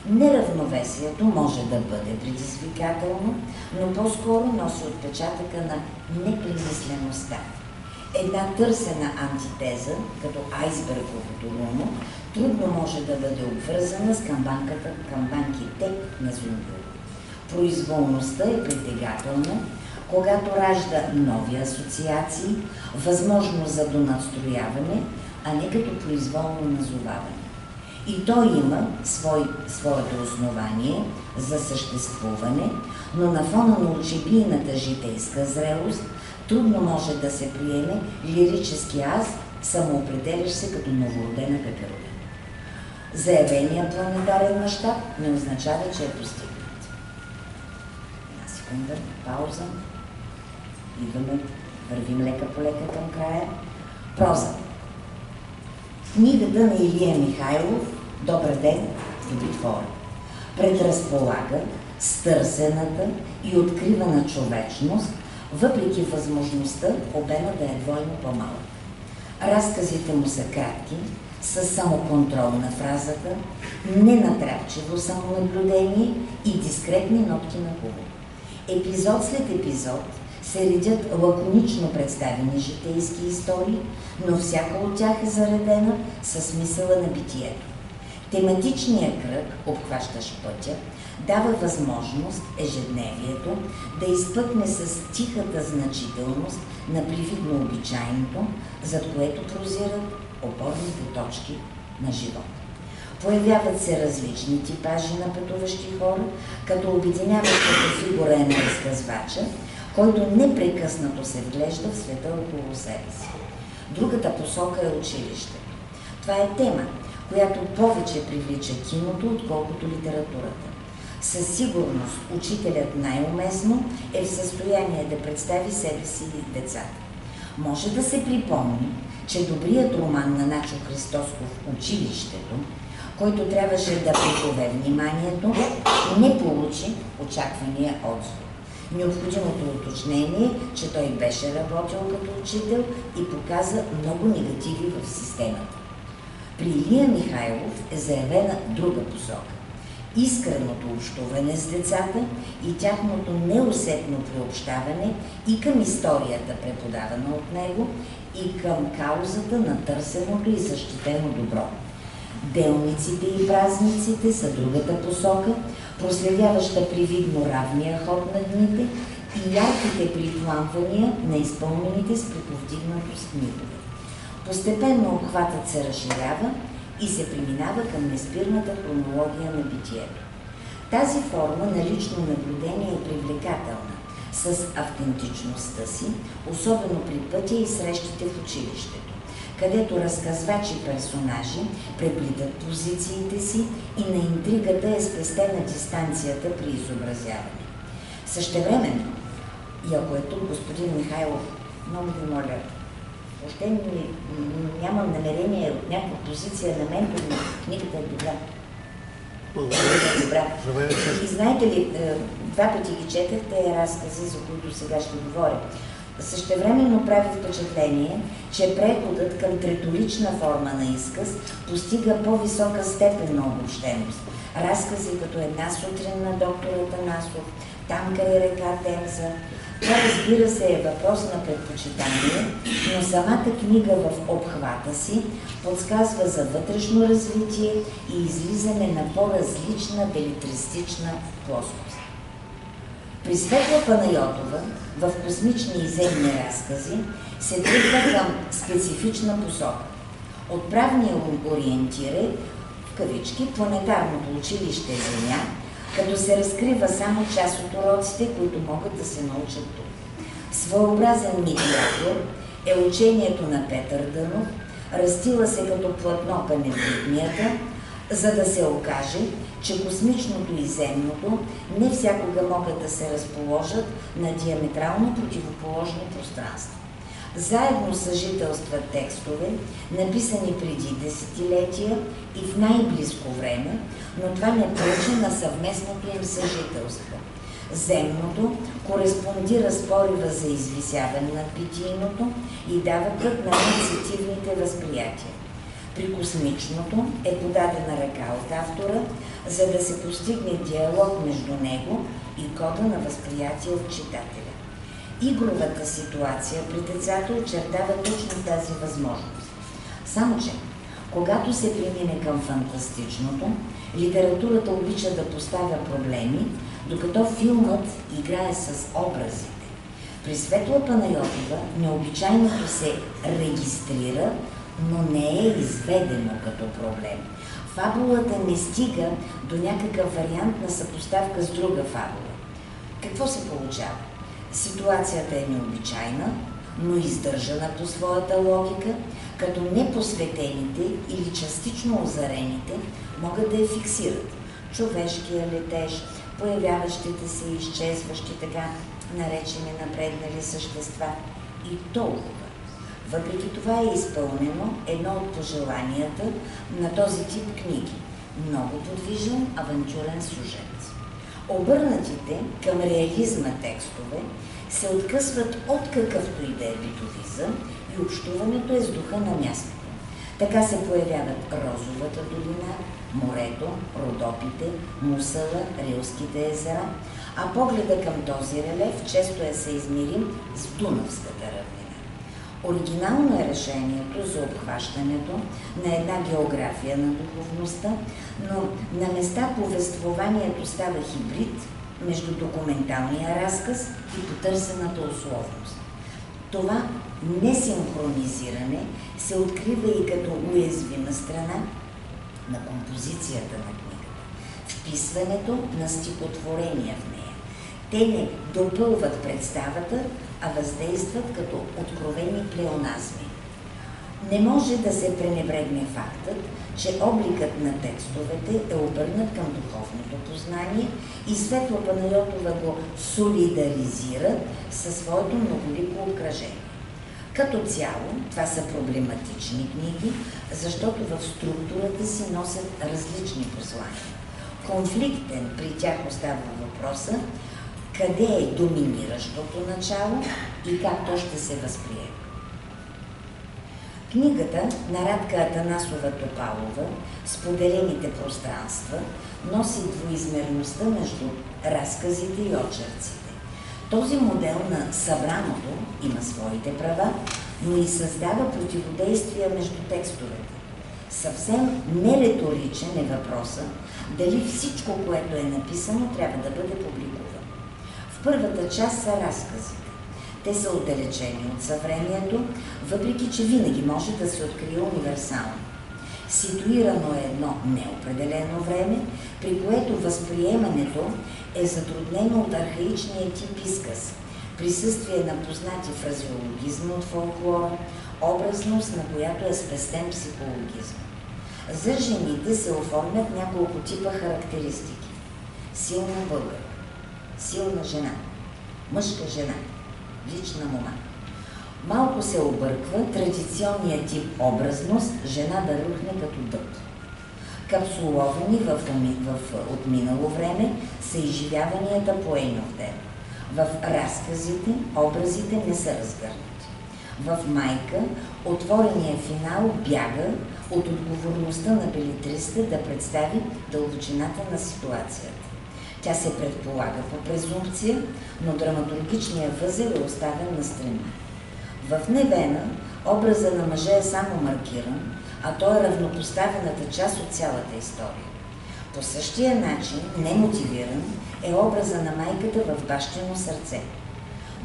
Неравновесието може да бъде предизвикателно, но по-скоро носи отпечатъка на непремислеността. Една търсена антитеза, като айсберговото луно, трудно може да бъде обвързана с камбанките на Зумбюр. Произволността е притегателна, когато ражда нови асоциации, възможност за донадстрояване, а не като произволно назоваване. И то има своето основание за съществуване, но на фона на очебийната житейска зрелост трудно може да се приеме лирически аз, самоопределящ се като новородена пеперудина. Заявения планетарен мащаб не означава, че е постигнат. Една секунда, пауза. Идваме, вървим лека по лека към края. Проза. Книгата на Илия Михайлов «Добър ден, добри твори». предразполага с търсената и откривана човечност, въпреки възможността обема да е двойно по-малък. Разказите му са кратки, с самоконтрол на фразата, ненатрапчиво самонаблюдение и дискретни нотки на хумор. Епизод след епизод се редят лаконично представени житейски истории, но всяка от тях е заредена със смисъла на битието. Тематичният кръг, обхващащ пътя, дава възможност ежедневието да изпъкне с тихата значителност на привидно обичайното, зад което прозират опорните точки на живота. Появяват се различни типажи на пътуващи хора, като обединяващата фигура е на разказвача, който непрекъснато се вглежда в света около себе си. Другата посока е училището. Това е тема, която повече привлича киното, отколкото литературата. Със сигурност учителят най-уместно е в състояние да представи себе си и децата. Може да се припомни, че добрият роман на Начо Христосков «Училището», който трябваше да прикове вниманието, не получи очаквания отзвук. Необходимото уточнение, че той беше работил като учител и показа много негативи в системата. При Илия Михайлов е заявена друга посока. Искреното общуване с децата и тяхното неусетно приобщаване и към историята, преподавана от него, и към каузата на търсеното и защитено добро. Делниците и празниците са другата посока, проследяваща привидно равния ход на дните и ярките припламвания на изпълнените с приповдигнатост митове. Постепенно обхватът се разширява и се преминава към неспирната хронология на битието. Тази форма на лично наблюдение е привлекателна, с автентичността си, особено при пътя и срещите в училището, където разказвачи персонажи преплитат позициите си и на интригата е спестена дистанцията при изобразяване. Същевременно, и ако е тук господин Михайлов, много ви моля, въобще нямам намерение от някаква позиция на ментор, но книгата е добра. Добра. И знаете ли, два пъти ги четах тези разкази, за които сега ще говоря. Същевременно прави впечатление, че преходът към третолична форма на изказ постига по-висока степен на обобщеност. Разкази като Една сутрин на доктор Атанасов, Там край река Темза. Това, разбира се, е въпрос на предпочитание, но самата книга в обхвата си подсказва за вътрешно развитие и излизане на по-различна белетристична плоскост. При Светла Панайотова в Космични и земни разкази се тръгва към специфична посока. Отправния ориентир е, в кавички, планетарното училище Земя, като се разкрива само част от уроците, които могат да се научат тук. Своеобразен медиатор е учението на Петър Дънов, разстила се като платно към евритмията, за да се окаже, че космичното и земното не всякога могат да се разположат на диаметрално противоположни пространства. Заедно съжителстват текстове, написани преди десетилетия и в най-близко време, но това не пречи на съвместното им съжителство. Земното кореспондира с порива за извисяване на питийното и дава път на инициативните възприятия. При космичното е подадена ръка от автора, за да се постигне диалог между него и кода на възприятие от читателя. Игровата ситуация при децата очертава точно тази възможност. Само че, когато се премине към фантастичното, литературата обича да поставя проблеми, докато филмът играе с образите. При Светла Панайотова необичайното се регистрира, но не е изведено като проблем. Фабулата не стига до някакъв вариант на съпоставка с друга фабула. Какво се получава? Ситуацията е необичайна, но издържана по своята логика, като непосветените или частично озарените могат да я фиксират. Човешкия летеж, появяващите се и изчезващи така наречени напреднали същества и толкова. Въпреки това е изпълнено едно от пожеланията на този тип книги. много подвижен, авантюрен сюжет. Обърнатите към реализма текстове се откъсват от какъвто и да е битовизъм и общуването е с духа на мястото. Така се появяват Розовата долина, морето, Родопите, Мусала, Рилските езера, а погледа към този релеф често е съизмерим с Дунавската равнина. Оригинално е решението за обхващането на една география на духовността, но на места повествованието става хибрид между документалния разказ и потърсената условност. Това несинхронизиране се открива и като уязвима страна на композицията на книгата, вписването на стихотворения в нея. Те не допълват представата, а въздействат като откровени плеоназми. Не може да се пренебрегне фактът, че обликът на текстовете е обърнат към духовното познание и Светла Панайотова го солидаризира със своето многолико обкръжение. Като цяло, това са проблематични книги, защото в структурата си носят различни послания. Конфликтен при тях остава въпроса къде е доминиращото начало и как то ще се възприеме. Книгата на Радка Атанасова-Топалова «Споделените пространства» носи двоизмерността между разказите и очерците. Този модел на събраното има своите права, но и създава противодействия между текстовете. Съвсем нериторичен е въпросът дали всичко, което е написано, трябва да бъде публикувано. В първата част са разказите. Те са отдалечени от съвремието, въпреки че винаги може да се открие универсално. Ситуирано е едно неопределено време, при което възприемането е затруднено от архаичния тип изказ, присъствие на познати фразеологизми от фолклора, образност, на която е спестен психологизм. За жените се оформят няколко типа характеристики. Силна българка, силна жена, мъжка жена, лична мома. Малко се обърква традиционният тип образност жена да рухне като дъб. Капсуловани от минало време са изживяванията по Ейнов ден. В разказите образите не са разгърнати. В Майка отвореният финал бяга от отговорността на белетриста да представи дълбочината на ситуацията. Тя се предполага по презумпция, но драматургичният възел е оставен настрани. В Невена образа на мъжа е само маркиран, а той е равнопоставената част от цялата история. По същия начин, немотивиран, е образа на майката в Бащино сърце.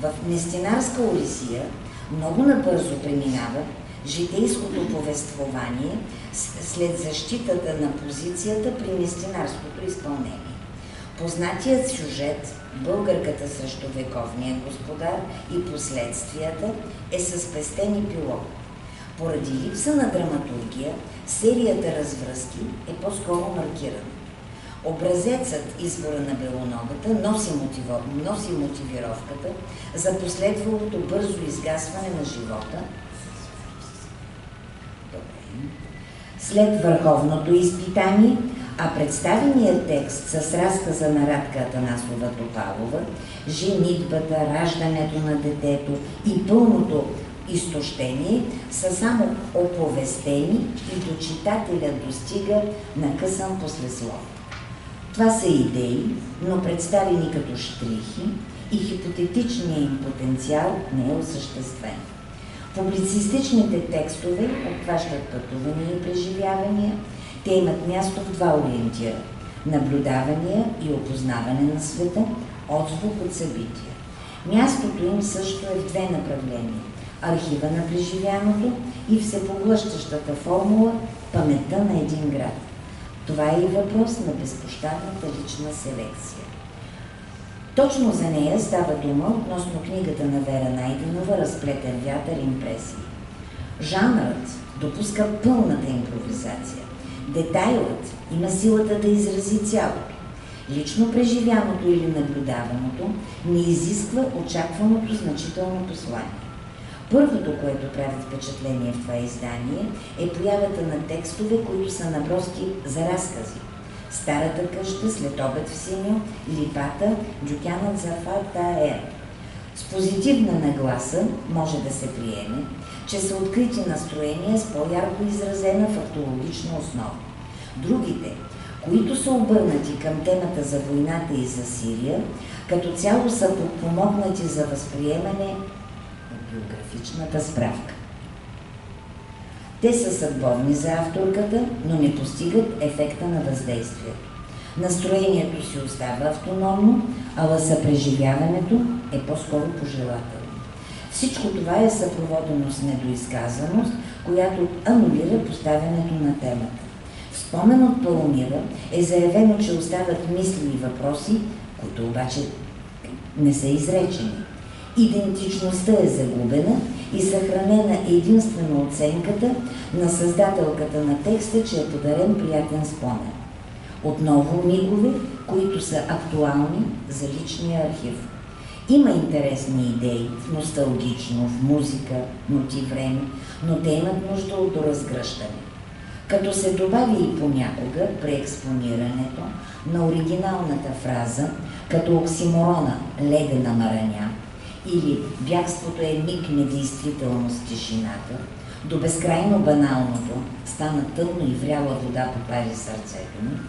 В Нестинарска Одисия много набързо преминава житейското повествование след защитата на позицията при нестинарското изпълнение. Познатият сюжет «Българката срещу вековния господар» и последствията е със спестен епилог. Поради липса на драматургия, серията развръзки е по-скоро маркирана. Образецът избора на Белоновата носи мотивировката за последвалото бързо изгасване на живота след върховното изпитание, а представеният текст с разказа на Радка Атанасова-Топалова, женитбата, раждането на детето и пълното изтощение са само оповестени и до читателя достига накъсан послеслов. Това са идеи, но представени като щрихи и хипотетичният им потенциал не е осъществен. Публицистичните текстове обхващат пътувания и преживявания. Те имат място в два ориентира – наблюдавания и опознаване на света, отзвук от събития. Мястото им също е в две направления – архива на преживяното и всепоглъщащата формула паметта на един град. Това е и въпрос на безпощадната лична селекция. Точно за нея става дума относно книгата на Вера Найденова «Разплетен вятър. Импресии». Жанрът допуска пълната импровизация. Детайлът има силата да изрази цялото. Лично преживяното или наблюдаваното не изисква очакваното значително послание. Първото, което прави впечатление в това издание, е появата на текстове, които са наброски за разкази. Старата къща, След обед в синьо, Липата, Дюкянът за Фатаер. С позитивна нагласа може да се приеме, че са открити настроения с по-ярко изразена фактологична основа. Другите, които са обърнати към темата за войната и за Сирия, като цяло са подпомогнати за възприемане от биографичната справка. Те са съдбовни за авторката, но не постигат ефекта на въздействието. Настроението си остава автономно, а лъсъпреживяването е по-скоро пожелателно. Всичко това е съпроводено с недоизказаност, която анулира поставянето на темата. В спомен от Паламира е заявено, че остават мисли и въпроси, които обаче не са изречени. Идентичността е загубена и съхранена единствено оценката на създателката на текста, че е подарен приятен спомен. Отново мигове, които са актуални за личния архив. Има интересни идеи в носталгично, в музика, мотив време, но те имат нужда от доразгръщане. Като се добави и понякога при експонирането на оригиналната фраза, като оксиморона «ледена мараня» или «бягството е миг недействителност тишината», до безкрайно баналното «стана тъмно и вряла вода попари сърцето ми»,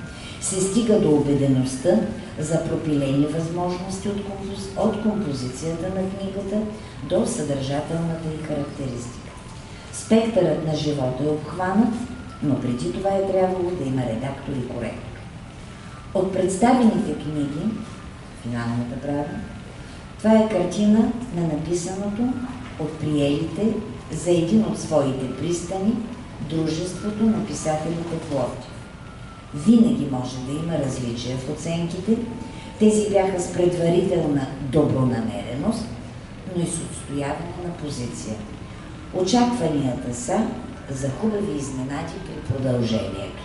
се стига до убедеността за пропилени възможности от композицията на книгата до съдържателната й характеристика. Спектърът на живота е обхванат, но преди това е трябвало да има редактор и коректор. От представените книги, финалната права, това е картина на написаното от приелите за един от своите пристани Дружеството на писателите Пловдив. Винаги може да има различия в оценките. Тези бяха с предварителна добронамереност, но и с отстояване на позиция. Очакванията са за хубави изненади при продължението.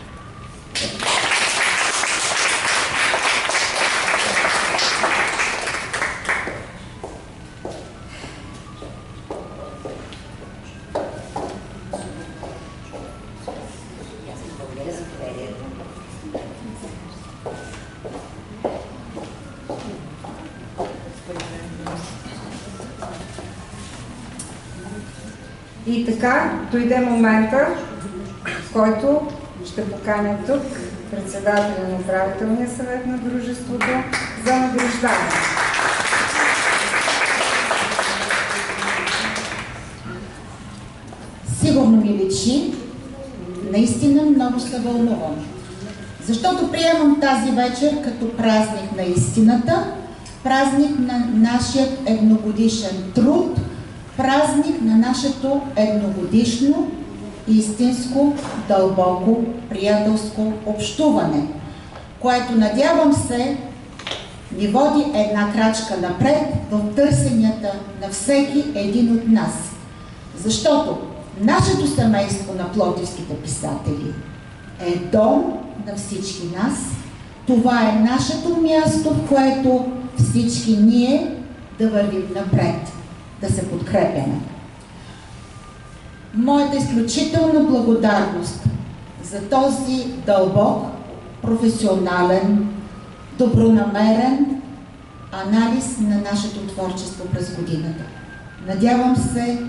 И така дойде момента, в който ще поканя тук председателя на управителния съвет на дружеството за награждане. Сигурно ми личи, наистина много се вълнувам, защото приемам тази вечер като празник на истината, празник на нашия едногодишен труд, празник на нашето едногодишно, истинско, дълбоко, приятелско общуване, което, надявам се, ни води една крачка напред в търсенията на всеки един от нас. Защото нашето семейство на пловдивските писатели е дом на всички нас. Това е нашето място, в което всички ние да вървим напред, да се подкрепяме. Моята изключителна благодарност за този дълбок, професионален, добронамерен анализ на нашето творчество през годината. Надявам се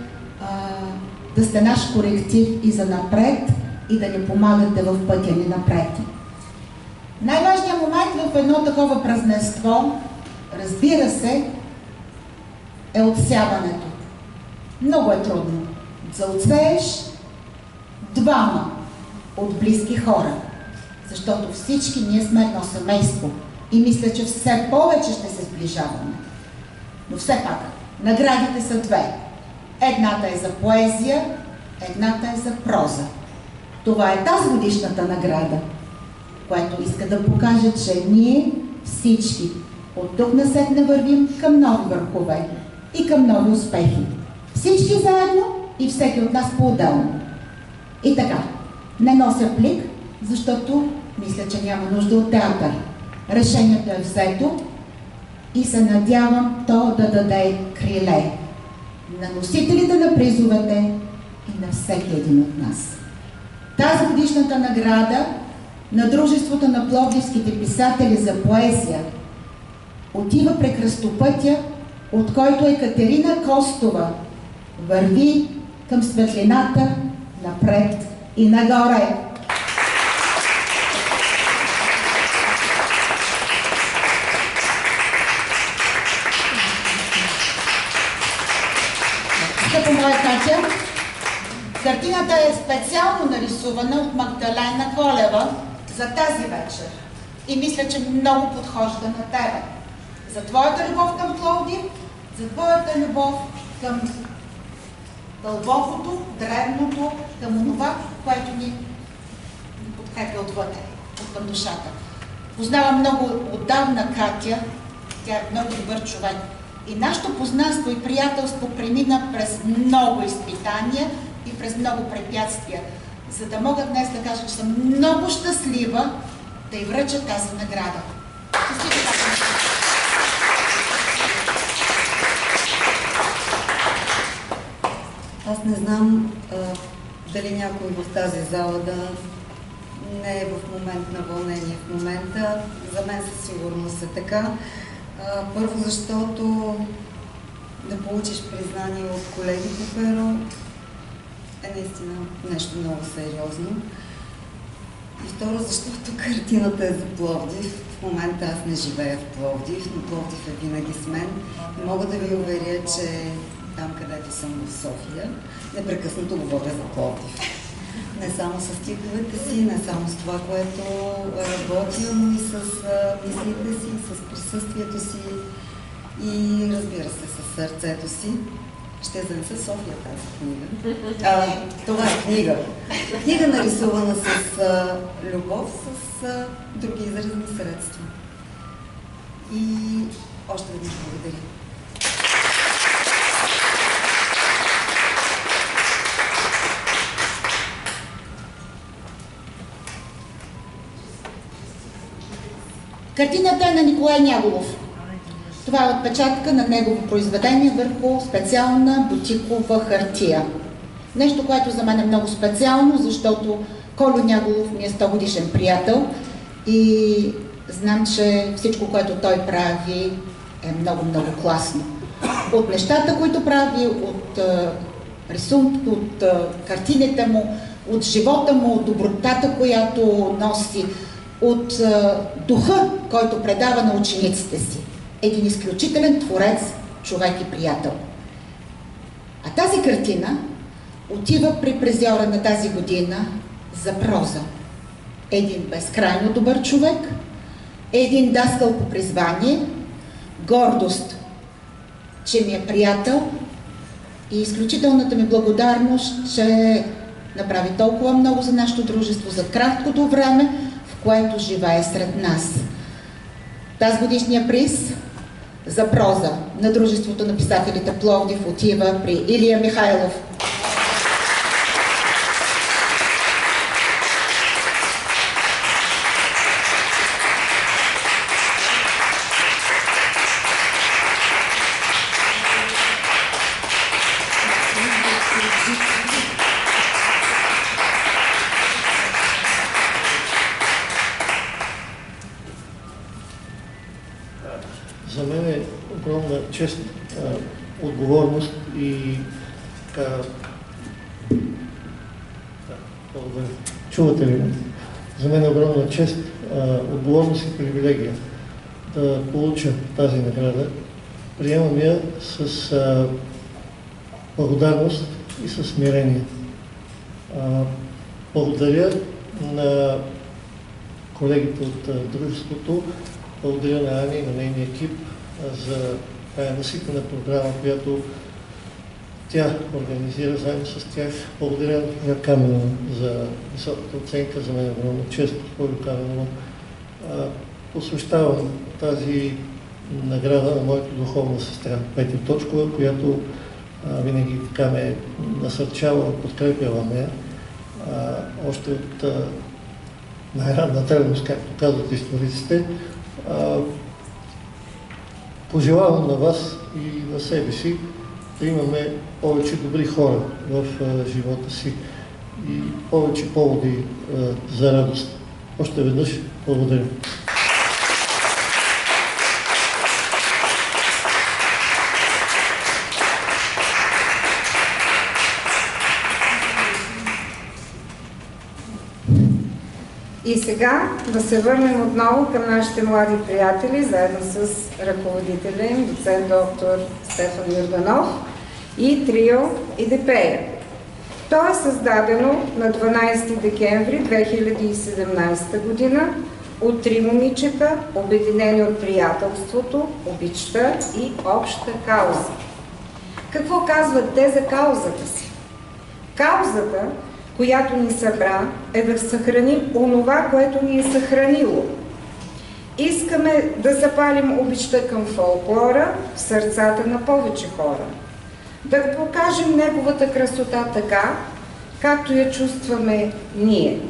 да сте наш коректив и за напред и да ни помагате в пътя ни напред. Най-важният момент в едно такова празненство, разбира се, е отсяването. Много е трудно да отсееш двама от близки хора, защото всички ние сме едно семейство и мисля, че все повече ще се сближаваме. Но все пак, наградите са две. Едната е за поезия, едната е за проза. Това е тази годишната награда, което иска да покаже, че ние всички от тук насетне вървим към нови върхове и към нови успехи. Всички заедно и всеки от нас по-отделно. И така, не нося плик, защото мисля, че няма нужда от театър. Решението е взето и се надявам то да даде криле. на носителите на призовете и на всеки един от нас. Тази годишната награда на Дружеството на пловдивските писатели за поезия отива през кръстопътя, от който Екатерина Костова върви към светлината напред и нагоре. Скъпа моя Катя, картината е специално нарисувана от Магдалена Колева за тази вечер и мисля, че много подхожда на тебе. За твоята любов към Пловдив, за твоята любов към дълбокото, древното, към онова, което ни подкрепя отвътре, към душата. Познавам много отдавна Катя, тя е много добър човек. И нашето познанство и приятелство премина през много изпитания и през много препятствия, за да мога днес да кажа, че съм много щастлива да й връча тази награда. Аз не знам дали някой в тази зала да не е в момент на вълнение в момента. За мен със сигурност е така. Първо, защото да получиш признание от колеги по перо е наистина нещо много сериозно. И второ, защото картината е за Пловдив. В момента аз не живея в Пловдив, но Пловдив е винаги с мен. И мога да ви уверя, че там, където съм в София, непрекъснато говоря за Пловдив. Не само с стиховете си, не само с това, което работя, но и с мислите си, с присъствието си и, разбира се, с сърцето си. Ще занеса София тази книга. Това е книга. Книга нарисувана с любов, с други изразни средства. И още веднъж благодаря. Картината е на Николай Няголов. Това е отпечатка на негово произведение върху специална бутикова хартия. Нещо, което за мен е много специално, защото Колю Няголов ми е 100 годишен приятел и знам, че всичко, което той прави, е много класно. От нещата, които прави, от рисунки, от картините му, от живота му, от добротата, която носи, от духа, който предава на учениците си. Един изключителен творец, човек и приятел. А тази картина отива при призьора на тази година за проза. Един безкрайно добър човек, един даскал по призвание, гордост, че ми е приятел и изключителната ми благодарност, че направи толкова много за нашето дружество, за краткото време, в което живее сред нас. Тази годишния приз за проза на Дружеството на писателите Пловдив отива при Илия Михайлов. За мен е огромна чест, отговорност и така... Чувате ли ме? За мен е огромна чест, отговорност и привилегия да получа тази награда. Приемам я с благодарност и със смирение. Благодаря на колегите от дружеството, благодаря на Ани и на нейния екип за тая наситена програма, която тя организира заедно с тях. Благодаря на Каменова за високата оценка, за мен е огромна чест, госпожо Каменова. Посвещавам тази награда на моята духовна сестра Петя Точкова, която винаги така ме е насърчавала, подкрепяла ме, още от най-ранна древност, както казват историците. Пожелавам на вас и на себе си да имаме повече добри хора в живота си и повече поводи за радост. Още веднъж благодаря. И сега да се върнем отново към нашите млади приятели, заедно с ръководителя им, доцент доктор Стефан Йорданов и трио Идепея. То е създадено на 12 декември 2017 година от три момичета, обединени от приятелството, обичта и обща кауза. Какво казват те за каузата си? Каузата, която ни събра, е да съхраним онова, което ни е съхранило. Искаме да запалим обичта към фолклора в сърцата на повече хора. Да покажем неговата красота така, както я чувстваме ние.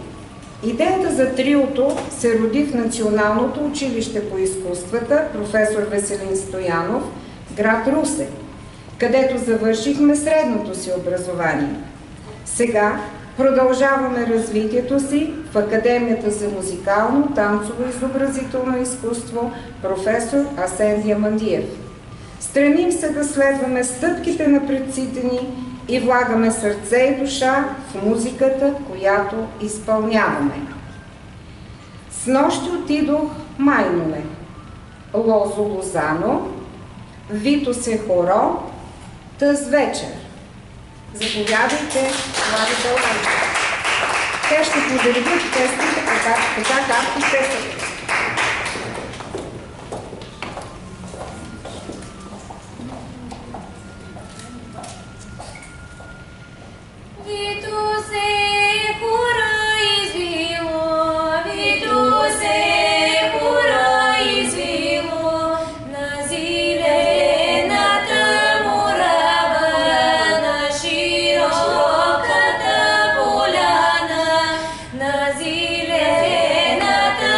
Идеята за триото се роди в Националното училище по изкуствата професор Веселин Стоянов, град Русе, където завършихме средното си образование. Сега продължаваме развитието си в Академията за музикално, танцово и изобразително изкуство професор Асен Диамандиев. Стремим се да следваме стъпките на предците ни и влагаме сърце и душа в музиката, която изпълняваме. Снощи отидох Майноне, Лозо Лозано, Вито се хоро, тъз вечер. Заповядайте, млади българи. Те ще подредят песните така, както те са. Зелената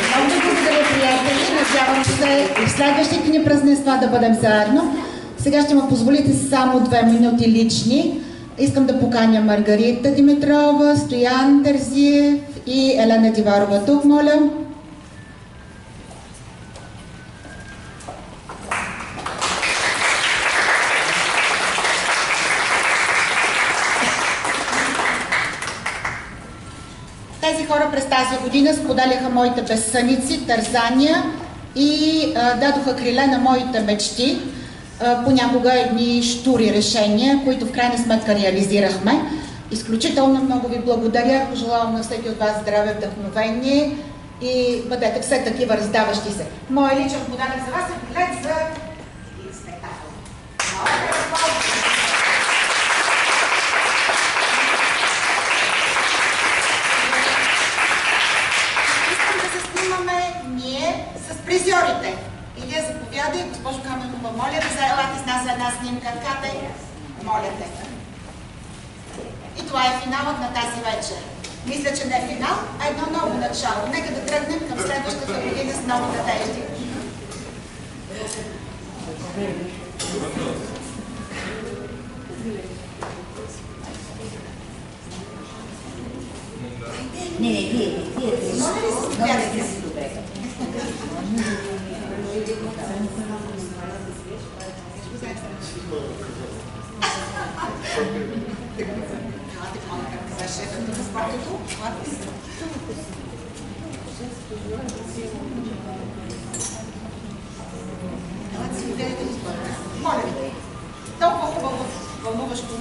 Много благодаря, приятели. Надявам се и в следващите ни празненства да бъдем заедно. Сега ще му позволите само 2 минути лични. Искам да поканя Маргарита Димитрова, Стоян Терзиев и Елена Диварова тук, моля. Тези хора през тази година споделяха моите безсъници, тързания и дадоха криле на моите мечти, понякога едни щури решения, които в крайна сметка реализирахме. Изключително много ви благодаря, пожелавам на всеки от вас здраве, вдъхновение и бъдете все такива раздаващи се. Моя личен подарък за вас е билет за спектакъл. Ние с призьорите. И вие заповядай, госпожо Каменова, моля да заелате с нас за една снимка. Кате, моля те. И това е финалът на тази вечер. Мисля, че не е финал, а едно ново начало. Нека да тръгнем към следващата година с много надежди. Не, вие. Моля ли се, заповядайте си добре. Моля ви, толкова хубаво, вълнуващо.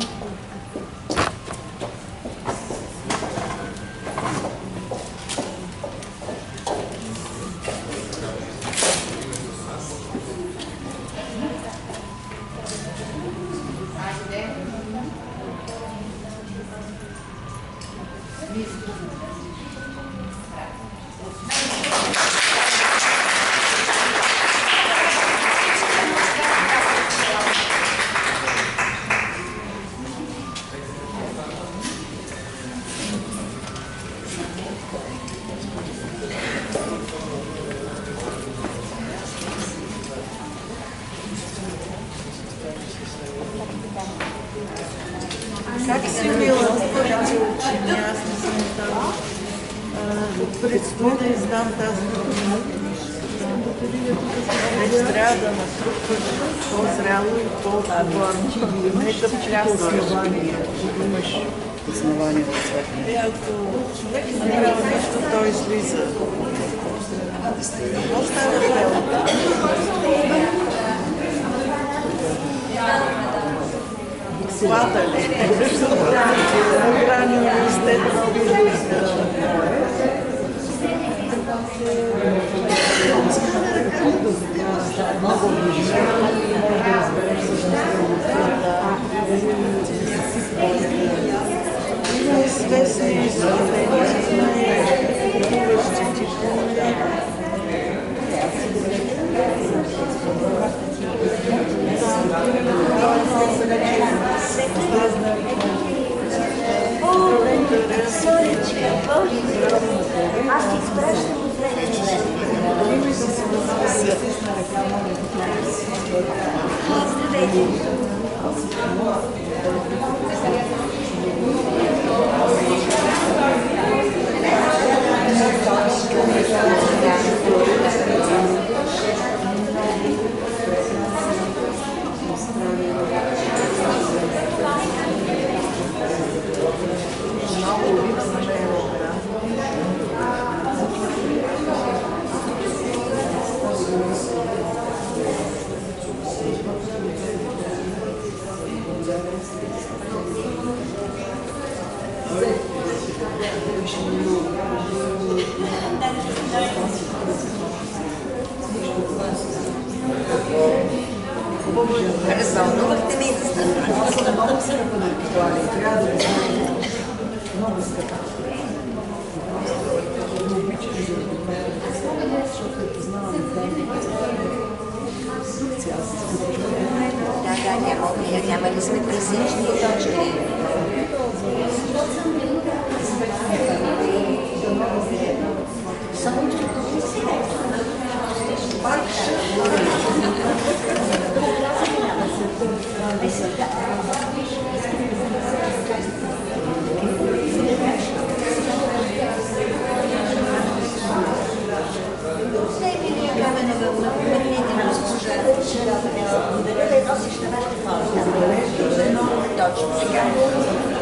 Как си била твоите учени? Аз не съм там. Предстои да издам тази година. Вече трябва да натрупваш по-зряло и по-отговорно. Не да плясваш. Имаш основанието. Ако човек направи нещо, той излиза. Какво става дело? Доклада ли? Програми университет известни Аз ти изпращам от време. Развълнувахте ми. Много се ръкодърпи, трябва да го знаете. Много скъпа. Защото е познавам Няма ли сме пресечни точки? Точно сега.